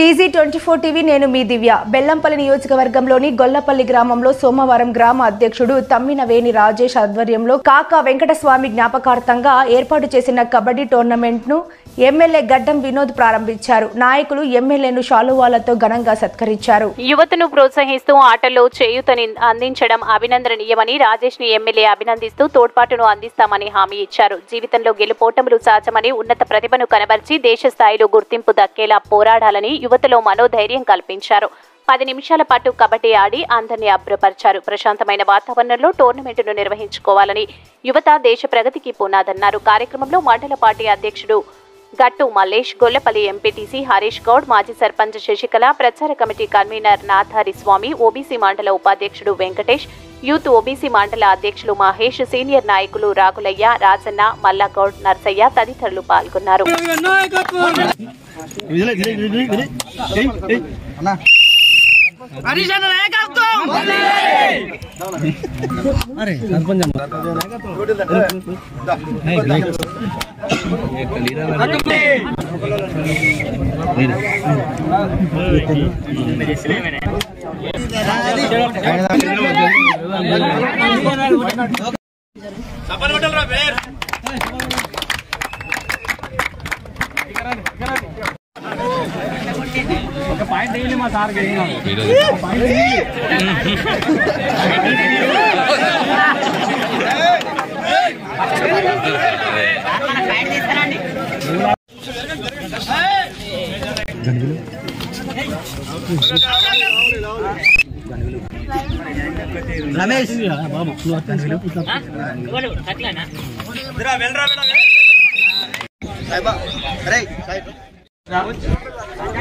TZ24 TV నేను మీ దివ్య. బెల్లంపల్లి నియోజకవర్గంలోని గొల్లపల్లి గ్రామంలో సోమవారం గ్రామ అధ్యక్షుడు తమ్మినవేణి రాజేష్ ఆధ్వర్యంలో కాకా వెంకటస్వామి జ్ఞాపకార్థంగా ఏర్పాటు చేసిన కబడ్డీ టోర్నమెంట్ను ఎమ్మెల్యే గడ్డం వినోద్ ప్రారంభించారు. నాయకులు ఎమ్మెల్యేను శాలువాలతో ఘనంగా సత్కరించారు. యువతను ప్రోత్సహిస్తూ ఆటల్లో చేయూతని అందించడం అభినందనీయమని రాజేష్ ని ఎమ్మెల్యే అభినందిస్తూ తోడ్పాటును అందిస్తామని హామీ ఇచ్చారు. జీవితంలో గెలుపోటములు సహజమని ఉన్నత ప్రతిభను కనబర్చి దేశ స్థాయిలో గుర్తింపు దక్కేలా పోరాడాలని యువతలో మనోధైర్యం కల్పించారు. 10 నిమిషాల పాటు కబడ్డీ ఆడి అందరినీ అభ్రపరిచారు. ప్రశాంతమైన వాతావరణంలో టోర్నమెంటును నిర్వహించుకోవాలని యువత దేశ ప్రగతికి పునాదన్నారు. కార్యక్రమంలో మండల పార్టీ అధ్యక్షుడు గట్టు మల్లేష్, గొల్లపల్లి ఎంపీటీసీ హరీష్ గౌడ్, మాజీ సర్పంచ్ శశికళ, ప్రచార కమిటీ కన్వీనర్ నాథారి స్వామి, ఓబీసీ మండల ఉపాధ్యక్షుడు వెంకటేష్, యూత్ ఓబీసీ మండల అధ్యక్షులు మహేష్, సీనియర్ నాయకులు రాఘులయ్య, రాజన్న, మల్లగౌడ్, నర్సయ్య తదితరులు పాల్గొన్నారు.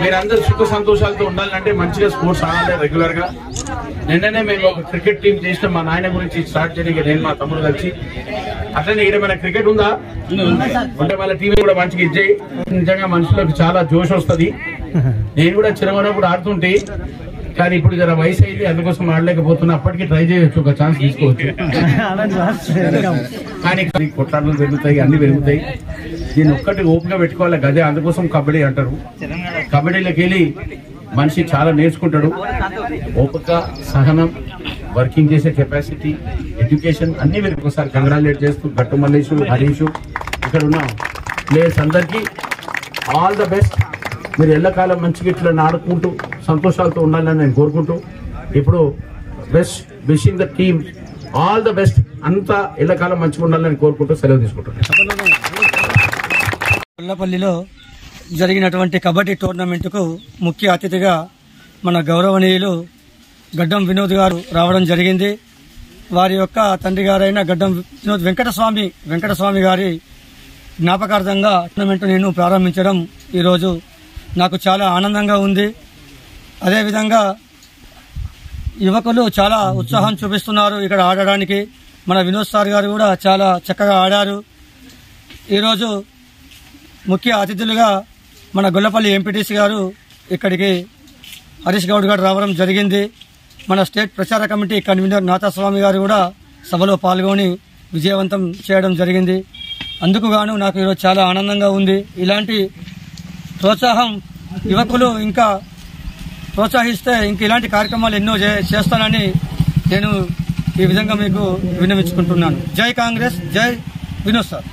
మీరందరూ సుఖ సంతోషాలతో ఉండాలంటే మంచిగా స్పోర్ట్స్ ఆడాలి రెగ్యులర్ గా. నిన్ననే మేము ఒక క్రికెట్ టీం చేసిన మా నాయన గురించి స్టార్ట్ చేయడానికి నేను మా తమ్ముడు కలిసి. అట్లనే ఇక్కడ మన క్రికెట్ ఉందా అంటే వాళ్ళ టీం కూడా మంచిగా ఇచ్చాయి. నిజంగా మనుషులకు చాలా జోష్ వస్తుంది. నేను కూడా చిరమనప్పుడు ఆడుతుంటే కానీ ఇప్పుడు జర వయసు అయింది, అందుకోసం ఆడలేకపోతున్నా. అప్పటికి ట్రై చేయొచ్చు, ఒక ఛాన్స్ తీసుకోవచ్చు. కానీ కొట్లాటలు పెరుగుతాయి, అన్ని పెరుగుతాయి. దీన్ని ఒక్కటి ఓపిక పెట్టుకోవాలి గదే. అందుకోసం కబడ్డీ అంటారు. కబడ్డీలోకి వెళ్ళి మనిషి చాలా నేర్చుకుంటాడు. ఓపిక, సహనం, వర్కింగ్ చేసే కెపాసిటీ, ఎడ్యుకేషన్ అన్ని మీరు ఒకసారి కంగ్రాచులేట్ చేస్తూ గట్టు మల్లేష్, హరీష్, ఇక్కడ ఉన్న ప్లేయర్స్ అందరికీ ఆల్ ద బెస్ట్. మీరు ఎల్లకాలం మంచిగా ఇట్లా ఆడుకుంటూ సంతోషాలతో ఉండాలని నేను కోరుకుంటూ ఇప్పుడు best wishing the team all the best. అంతా ఎల్లకాలం మంచిగా ఉండాలని కోరుకుంటూ సెలవు తీసుకుంటాను. గొల్లపల్లిలో జరిగినటువంటి కబడ్డీ టోర్నమెంటుకు ముఖ్య అతిథిగా మన గౌరవనీయులు గడ్డం వినోద్ గారు రావడం జరిగింది. వారి యొక్క తండ్రి గారైన గడ్డం వినోద్ వెంకటస్వామి గారి జ్ఞాపకార్థంగా టోర్నమెంట్ నేను ప్రారంభించడం ఈరోజు నాకు చాలా ఆనందంగా ఉంది. అదేవిధంగా యువకులు చాలా ఉత్సాహం చూపిస్తున్నారు ఇక్కడ ఆడడానికి. మన వినోద్ సార్ గారు కూడా చాలా చక్కగా ఆడారు. ఈరోజు ముఖ్య అతిథులుగా మన గొల్లపల్లి ఎంపీటీసీ గారు ఇక్కడికి హరీష్ గౌడ్ గారు రావడం జరిగింది. మన స్టేట్ ప్రచార కమిటీ కన్వీనర్ నాథస్వామి గారు కూడా సభలో పాల్గొని విజయవంతం చేయడం జరిగింది. అందుకు గాను నాకు ఈరోజు చాలా ఆనందంగా ఉంది. ఇలాంటి ప్రోత్సాహం యువకులు ఇంకా ప్రోత్సహిస్తే ఇంక ఇలాంటి కార్యక్రమాలు ఎన్నో చేస్తానని నేను ఈ విధంగా మీకు విన్నవించుకుంటున్నాను. జై కాంగ్రెస్, జై వినోద్ సార్.